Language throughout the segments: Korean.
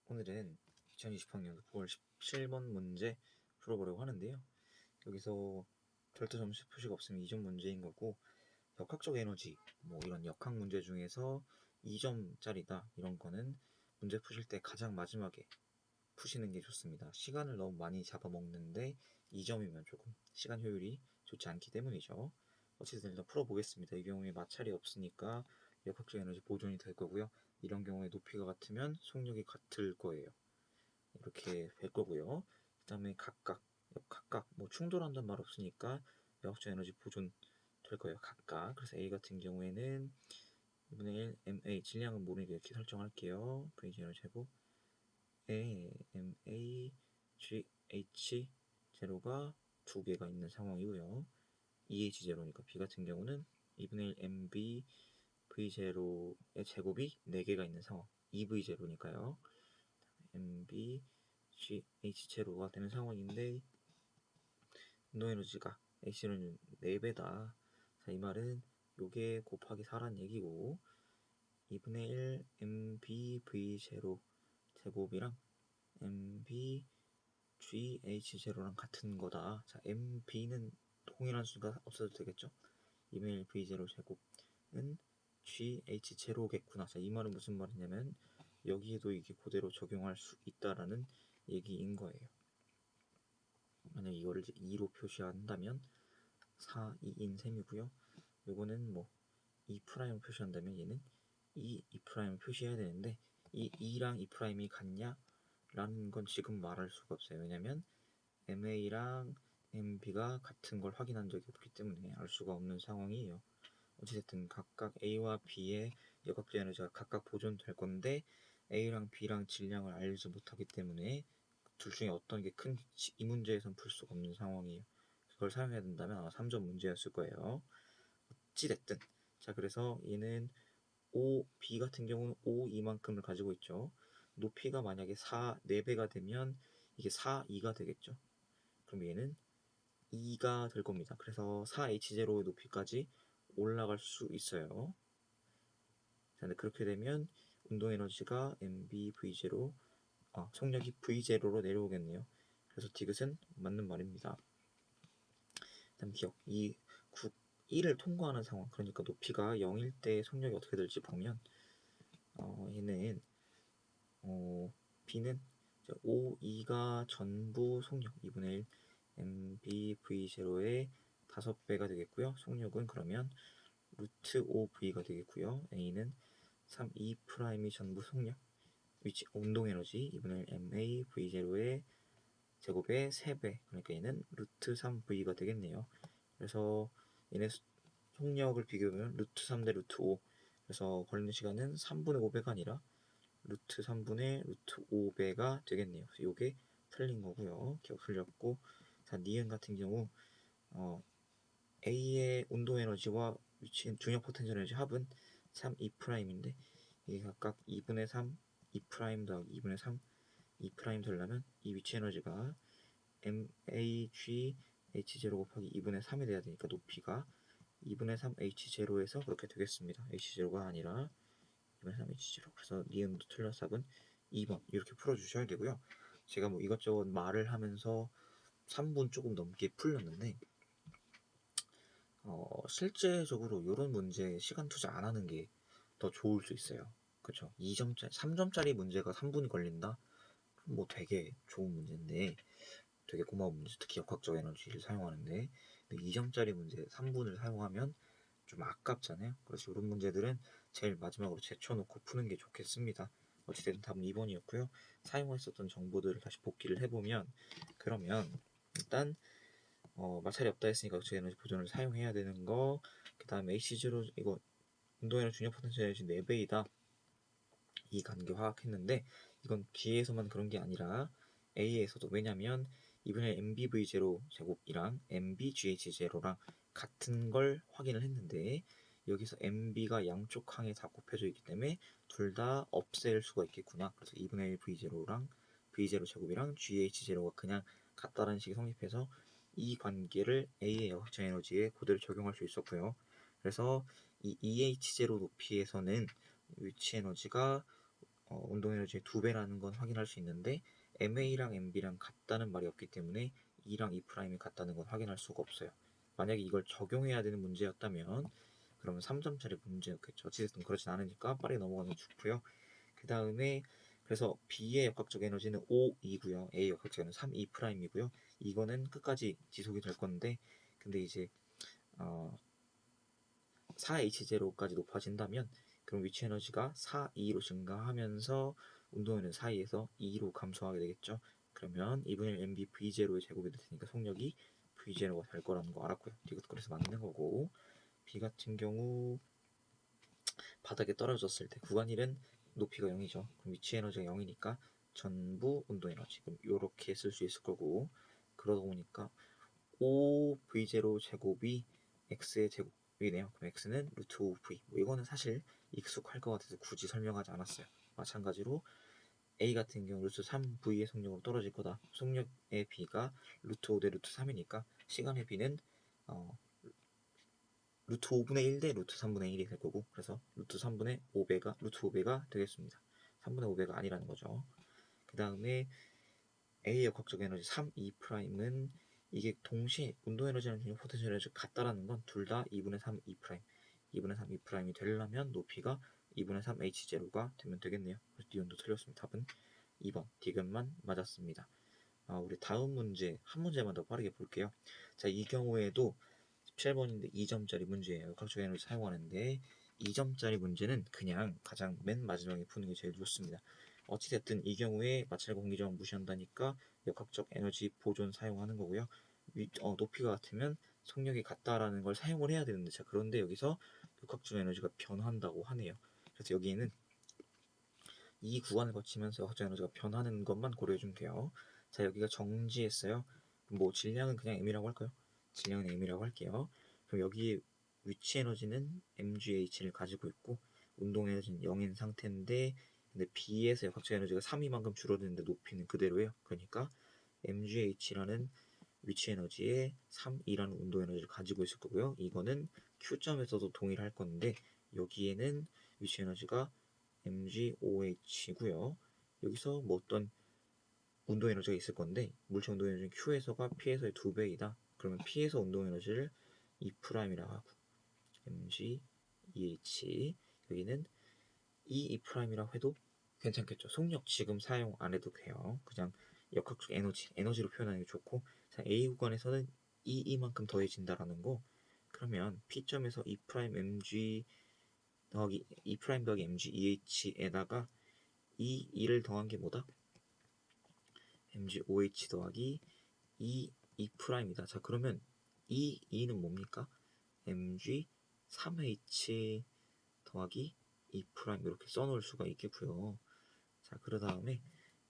오늘은 2020학년 9월 17번 문제 풀어보려고 하는데요. 여기서 절대 점수 표시가 없으면 2점 문제인 거고, 역학적 에너지, 이런 역학 문제 중에서 2점짜리다 이런 거는 문제 푸실 때 가장 마지막에 푸시는 게 좋습니다. 시간을 너무 많이 잡아먹는데 2점이면 조금 시간 효율이 좋지 않기 때문이죠. 어쨌든 일단 풀어보겠습니다. 이 경우에 마찰이 없으니까 역학적 에너지 보존이 될 거고요. 이런 경우에 높이가 같으면 속력이 같을 거예요. 이렇게 될 거고요. 그 다음에 각각 충돌한다는 말 없으니까 역학적 에너지 보존 될 거예요. 각각. 그래서 A 같은 경우에는 2분의 1 MA 질량은 모르니까 이렇게 설정할게요. V제로 제곱 MA GH 제로가 2개가 있는 상황이고요. EH 제로니까 B 같은 경우는 2분의 1 MB V0의 제곱이 4개가 있는 상황. EV 제로니까요. MB GH 제로가 되는 상황인데 운동 에너지가 H는 4배다. 자, 이 말은 요게 곱하기 4란 얘기고 2분의 1 MBV0 제곱이랑 MBGH0랑 같은 거다. 자, MB는 동일한 수가 없어도 되겠죠? 2분의 1 V0 제곱은 GH0겠구나. 자, 이 말은 무슨 말이냐면 여기에도 이게 그대로 적용할 수 있다라는 얘기인 거예요. 만약 이거를 이제 2로 표시한다면 4, 2인 셈이고요. 요거는 2'을 표시한다면 얘는 2'을 표시해야 되는데 이 2랑 2'이 같냐? 라는 건 지금 말할 수가 없어요. 왜냐면 MA랑 MB가 같은 걸 확인한 적이 없기 때문에 알 수가 없는 상황이에요. 어찌됐든 각각 A와 B의 역학적 에너지가 각각 보존될 건데 A랑 B랑 질량을 알지 못하기 때문에 둘 중에 어떤 게 큰지 이 문제에선 풀 수가 없는 상황이에요. 그걸 사용해야 된다면 아마 3점 문제였을 거예요. 어찌됐든 자, 그래서 얘는 B 같은 경우는 이만큼을 가지고 있죠. 높이가 만약에 4배가 되면 이게 2가 되겠죠. 그럼 얘는 2가 될 겁니다. 그래서 4H0의 높이까지 올라갈 수 있어요. 자, 근데 그렇게 되면 운동 에너지가 MBV0, 속력이 V0로 내려오겠네요. 그래서 디귿은 맞는 말입니다. 다음 기억, 1을 통과하는 상황, 그러니까 높이가 0일 때 속력이 어떻게 될지 보면 얘는 B는 5, 2가 전부 속력 2분의 1 MBV0의 5배가 되겠고요. 속력은 그러면 루트 5V가 되겠고요. A는 3, 2'이 전부 속력 운동 에너지 2분의 1 MAV0의 제곱의 3배, 그러니까 얘는 루트 3V가 되겠네요. 그래서 얘네 속력을 비교하면 루트 3 대 루트 5, 그래서 걸리는 시간은 3분의 5배가 아니라 루트 3분의 루트 5배가 되겠네요. 그래서 요게 틀린 거고요. 기억 틀렸고, 자, 니은 같은 경우 A의 운동 에너지와 위치인 중력 포텐셜 에너지 합은 3, 2'인데 이게 각각 2분의 3, 2' 더하기 2분의 3, 2' 되려면 이 위치 에너지가 MAGH0 곱하기 2분의 3이 돼야 되니까 높이가 2분의 3 H0에서 그렇게 되겠습니다. H0가 아니라 2분의 3 H0. 그래서 니은도 틀려서 답은 2번 이렇게 풀어주셔야 되고요. 제가 이것저것 말을 하면서 3분 조금 넘게 풀렸는데 실제적으로 이런 문제 시간 투자 안 하는 게 더 좋을 수 있어요. 그쵸? 2점짜리, 3점짜리 문제가 3분이 걸린다? 그럼 되게 좋은 문제인데, 되게 고마운 문제, 특히 역학적 에너지를 사용하는데, 근데 2점짜리 문제 3분을 사용하면 좀 아깝잖아요. 그래서 이런 문제들은 제일 마지막으로 제쳐놓고 푸는 게 좋겠습니다. 어찌됐든 답은 2번이었고요. 사용했었던 정보들을 다시 복기를 해보면, 그러면 일단 마찰이 없다 했으니까 역적 에너지 보존을 사용해야 되는 거, 그 다음에 HG로 이거 운동에너지 중력 포텐셜 에너지 4배이다 이 관계 화학했는데, 이건 B에서만 그런 게 아니라 A에서도. 왜냐면 이번에 MBV0 제곱이랑 MBGH0랑 같은 걸 확인을 했는데 여기서 MB가 양쪽 항에 다 곱해져 있기 때문에 둘 다 없앨 수가 있겠구나. 그래서 2분의 1 V0랑 V0 제곱이랑 GH0가 그냥 같다라는 식이 성립해서 이 관계를 A의 역학적 에너지에 그대로 적용할 수 있었고요. 그래서 이 EH0 높이에서는 위치 에너지가 운동 에너지의 2배라는 건 확인할 수 있는데 MA랑 MB랑 같다는 말이 없기 때문에 E랑 E'이 같다는 건 확인할 수가 없어요. 만약에 이걸 적용해야 되는 문제였다면 그러면 3점짜리 문제였겠죠. 어찌됐든 그렇진 않으니까 빠르게 넘어가는 게 좋고요. 그 다음에 그래서 B의 역학적 에너지는 5E고요. A의 역학적 에너지는 3E'이고요. 이거는 끝까지 지속이 될 건데 근데 이제 4H0까지 높아진다면 그럼 위치 에너지가 4E로 증가하면서 운동에는 4E에서 2로 감소하게 되겠죠. 그러면 2분의 1 MB V0의 제곱이 될 테니까 속력이 V0가 될 거라는 거 알았고요. 이것도 그래서 맞는 거고 B 같은 경우 바닥에 떨어졌을 때 구간 1은 높이가 0이죠. 그럼 위치 에너지가 0이니까 전부 운동 에너지. 그럼 이렇게 쓸 수 있을 거고 그러다 보니까 5V0 제곱이 X의 제곱이네요. 그럼 X는 루트 5V. 뭐 이거는 사실 익숙할 것 같아서 굳이 설명하지 않았어요. 마찬가지로 A 같은 경우 루트 3V의 속력으로 떨어질 거다. 속력의 B가 루트 5 대 루트 3이니까 시간의 B는 루트 5분의 1 대 루트 3분의 1이 될 거고 그래서 루트 3분의 5배가 루트 5배가 되겠습니다. 3분의 5배가 아니라는 거죠. 그 다음에 A의 역학적 에너지 3E'은 이게 동시에 운동 에너지랑 포텐셜 에너지가 같다라는 건 둘 다 2분의 3 E', 2분의 3 E'이 되려면 높이가 2분의 3 H0가 되면 되겠네요. 그래서 D온도 틀렸습니다. 답은 2번 디귿만 맞았습니다. 우리 다음 문제 한 문제만 더 빠르게 볼게요. 자, 이 경우에도 17번인데 2점짜리 문제예요. 역학적 에너지 사용하는데 2점짜리 문제는 그냥 가장 맨 마지막에 푸는 게 제일 좋습니다. 어찌됐든 이 경우에 마찰과 공기저항 무시한다니까 역학적 에너지 보존 사용하는 거고요. 높이가 같으면 속력이 같다라는 걸 사용을 해야 되는데 자 그런데 여기서 역학적 에너지가 변한다고 하네요. 그래서 여기에는 이 구간을 거치면서 역학적 에너지가 변하는 것만 고려해주면 돼요. 자 여기가 정지했어요. 뭐 질량은 그냥 M이라고 할까요? 질량은 M이라고 할게요. 그럼 여기 위치 에너지는 mgH를 가지고 있고 운동 에너지는 0인 상태인데 근데 B에서 역학적 에너지가 3이만큼 줄어드는데 높이는 그대로예요. 그러니까 mgH라는 위치 에너지에 3이라는 운동 에너지를 가지고 있을 거고요. 이거는 Q점에서도 동일할 건데 여기에는 위치 에너지가 mgOH고요. 여기서 뭐 어떤 운동 에너지가 있을 건데 물체 운동 에너지는 Q에서가 P에서의 2배이다. 그러면 P에서 운동 에너지를 E'이라고 하고 mg EH 여기는 E'이라고 해도 괜찮겠죠. 속력 지금 사용 안 해도 돼요. 그냥 역학적 에너지로 표현하는 게 좋고 자, A 구간에서는 E만큼 더해진다라는 거 그러면 P점에서 E' mg 더하기 E' 더하기 mg EH에다가 E를 더한 게 뭐다? mgOH 더하기 E'이다. 자 그러면 E는 뭡니까? mg 3H 더하기 E' 이렇게 써놓을 수가 있겠고요. 자 그 다음에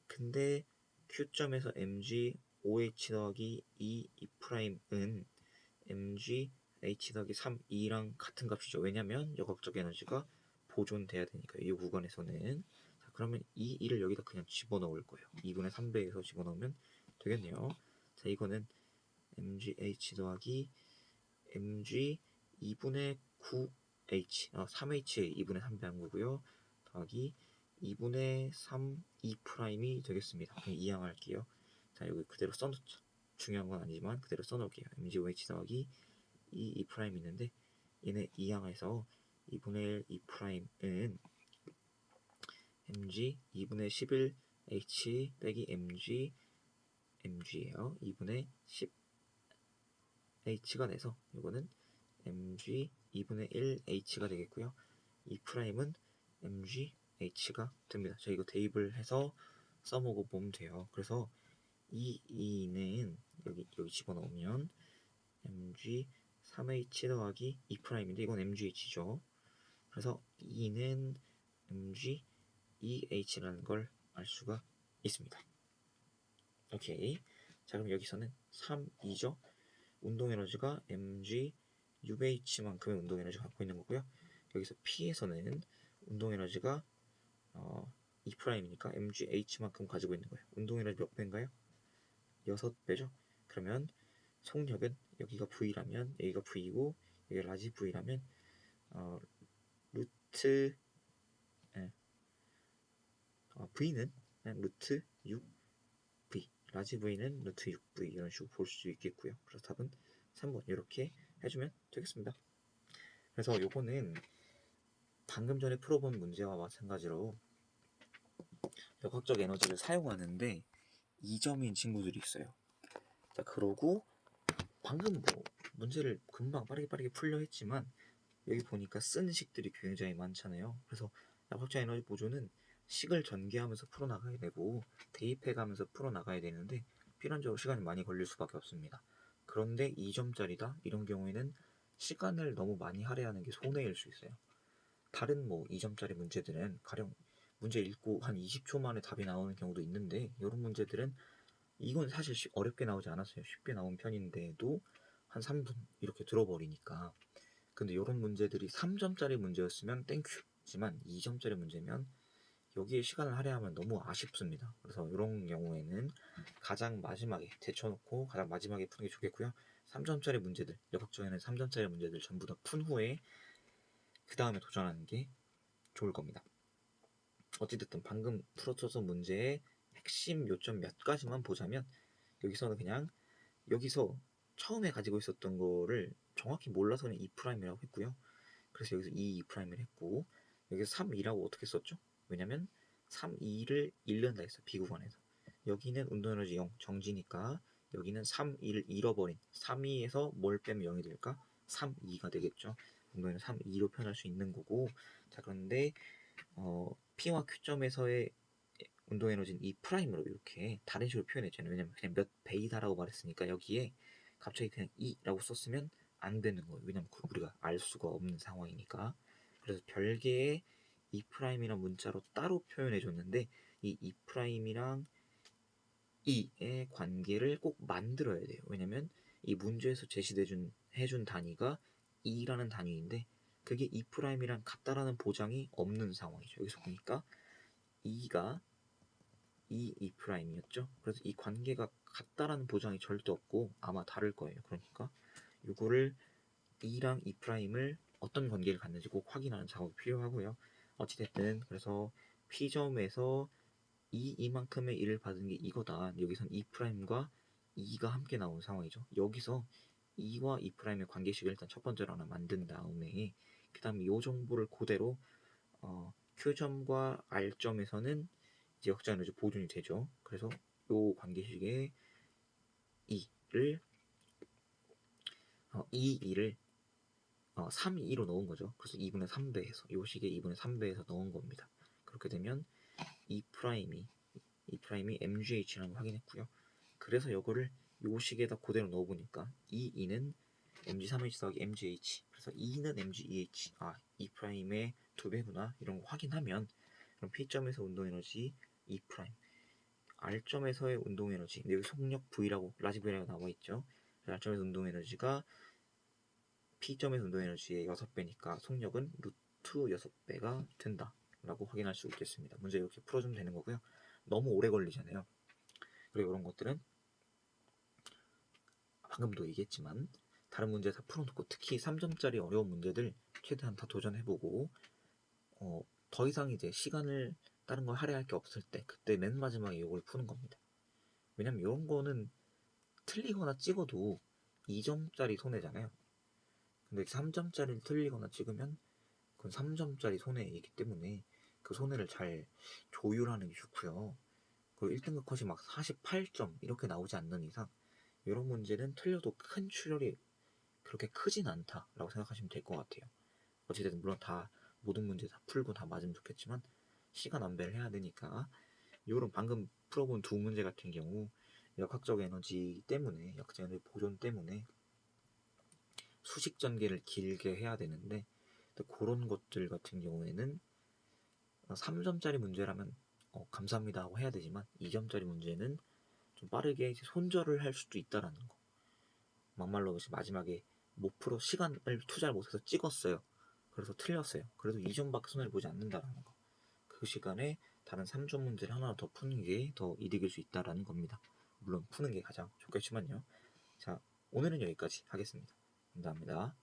근데 Q점에서 mg OH 더하기 E'은 mg H 더하기 3E랑 같은 값이죠. 왜냐면 역학적 에너지가 보존돼야 되니까 이 구간에서는 자, 그러면 이 2를 여기다 그냥 집어넣을 거예요. 2분의 3배에서 집어넣으면 되겠네요. 자 이거는 mgH 더하기 mg 2분의 9H 3H의 2분의 3배 한 거고요. 더하기 2분의 3 E'이 되겠습니다. 그냥 이항할게요. 자 여기 그대로 써놓죠. 중요한 건 아니지만 그대로 써놓을게요. mgOH 더하기 E' 있는데 얘네 이항해서 2분의 1 E'은 mg 2분의 11H 빼기 mg예요. 2분의 10H가 돼서 이거는 mg 2분의 1H가 되겠고요. E'은 mgH가 됩니다. 자 이거 대입을 해서 써먹어 보면 돼요. 그래서 E는 여기 집어넣으면 mg 3H 더하기 E'인데 이건 mgH죠. 그래서 E는 mg EH라는 걸 알 수가 있습니다. 오케이. 자 그럼 여기서는 3E죠. 운동 에너지가 mg 6H만큼의 운동 에너지 갖고 있는 거고요. 여기서 P에서는 운동 에너지가 E'이니까 mgH만큼 가지고 있는 거예요. 운동 에너지 몇 배인가요? 6배죠. 그러면 속력은 여기가 V라면 여기가 V고 여기가 라지 V라면 루트 V는 그냥 루트 6V, 라지 V는 루트 6V 이런 식으로 볼 수 있겠고요. 그래서 답은 3번 이렇게 해주면 되겠습니다. 그래서 요거는 방금 전에 풀어본 문제와 마찬가지로 역학적 에너지를 사용하는데 2점인 친구들이 있어요. 자, 그러고 방금 뭐 문제를 금방 빠르게 풀려 했지만 여기 보니까 쓴 식들이 굉장히 많잖아요. 그래서 역학적 에너지 보조는 식을 전개하면서 풀어나가야 되고 대입해가면서 풀어나가야 되는데 필연적으로 시간이 많이 걸릴 수밖에 없습니다. 그런데 2점짜리다 이런 경우에는 시간을 너무 많이 할애하는 게 손해일 수 있어요. 다른 뭐 2점짜리 문제들은 가령 문제 읽고 한 20초 만에 답이 나오는 경우도 있는데 이런 문제들은 이건 사실 어렵게 나오지 않았어요. 쉽게 나온 편인데도 한 3분 이렇게 들어버리니까. 근데 이런 문제들이 3점짜리 문제였으면 땡큐지만 2점짜리 문제면 여기에 시간을 할애하면 너무 아쉽습니다. 그래서 이런 경우에는 가장 마지막에 제쳐놓고 가장 마지막에 푸는 게 좋겠고요. 3점짜리 문제들, 역학적에는 3점짜리 문제들 전부 다 푼 후에 그 다음에 도전하는 게 좋을 겁니다. 어찌됐든 방금 풀어줘서 문제의 핵심 요점 몇 가지만 보자면 여기서는 그냥 여기서 처음에 가지고 있었던 거를 정확히 몰라서 그냥 2'이라고 했고요. 그래서 여기서 2'을 했고 여기서 3, 2라고 어떻게 썼죠? 왜냐면 3, 2를 잃는다 했어. 비구간에서. 여기는 운동에너지 0 정지니까 여기는 3, 2를 잃어버린 3, 2에서 뭘 빼면 0이 될까? 3, 2가 되겠죠. 운동에는 3, 2로 표현할 수 있는 거고 자 그런데 P와 Q점에서의 운동에너지는 2'으로 이렇게 다른 식으로 표현했잖아요. 왜냐면 그냥 몇 배이다라고 말했으니까 여기에 갑자기 그냥 2라고 썼으면 안 되는 거예요. 왜냐면 우리가 알 수가 없는 상황이니까. 그래서 별개의 2'이란 문자로 따로 표현해 줬는데 이 2'이랑 2의 관계를 꼭 만들어야 돼요. 왜냐면 이 문제에서 해준 단위가 2라는 단위인데 그게 2'이랑 같다라는 보장이 없는 상황이죠. 여기서 보니까 2가 2'이었죠. 그래서 이 관계가 같다라는 보장이 절대 없고 아마 다를 거예요. 그러니까 이거를 2랑 2'을 어떤 관계를 갖는지 꼭 확인하는 작업이 필요하고요. 어찌됐든 그래서 P점에서 이만큼의 1을 받은 게 이거다. 여기선 2'과 2가 함께 나온 상황이죠. 여기서 2와 2'의 관계식을 일단 첫 번째로 하나 만든 다음에 그 다음에 이 정보를 그대로 Q점과 R점에서는 이제 역자에너지 보존이 되죠. 그래서 이 관계식에 2를 2를 3, 2로 넣은 거죠. 그래서 2분의 3배에서 이 식에 2분의 3배에서 넣은 겁니다. 그렇게 되면 2'이 MGH라는 걸 확인했고요. 그래서 이거를 이 식에다 그대로 넣어보니까 2는 MG3H 더하기 MGH 그래서 2는 MGEH 2'의 2배구나 이런 거 확인하면 그럼 P점에서 운동에너지 2' R점에서의 운동에너지 여기 속력 V라고 라지 V라고 나와있죠. R점에서 운동에너지가 P점에서 운동에너지의 6배니까 속력은 루트 6배가 된다 라고 확인할 수 있겠습니다. 문제 이렇게 풀어주면 되는 거고요. 너무 오래 걸리잖아요. 그리고 이런 것들은 방금도 얘기했지만 다른 문제 다 풀어놓고 특히 3점짜리 어려운 문제들 최대한 다 도전해보고 더 이상 이제 시간을 다른 걸 할애할 게 없을 때 그때 맨 마지막에 이걸 푸는 겁니다. 왜냐면 이런 거는 틀리거나 찍어도 2점짜리 손해잖아요. 근데 3점짜리를 틀리거나 찍으면 그건 3점짜리 손해이기 때문에 그 손해를 잘 조율하는 게 좋고요. 그리고 1등급 컷이 막 48점 이렇게 나오지 않는 이상 이런 문제는 틀려도 큰 출혈이 그렇게 크진 않다라고 생각하시면 될 것 같아요. 어찌됐든 물론 다 모든 문제 다 풀고 다 맞으면 좋겠지만 시간 안배를 해야 되니까 이런 방금 풀어본 두 문제 같은 경우 역학적 에너지 때문에 역학적 에너지 보존 때문에 수식 전개를 길게 해야 되는데 그런 것들 같은 경우에는 3점짜리 문제라면 감사합니다 하고 해야 되지만 2점짜리 문제는 좀 빠르게 손절을 할 수도 있다라는 거. 막말로 마지막에 못 풀어 시간을 투자를 못해서 찍었어요. 그래서 틀렸어요. 그래도 2점밖에 손해를 보지 않는다라는 거. 그 시간에 다른 3점 문제를 하나 더 푸는 게 더 이득일 수 있다라는 겁니다. 물론 푸는 게 가장 좋겠지만요. 자, 오늘은 여기까지 하겠습니다. 감사합니다.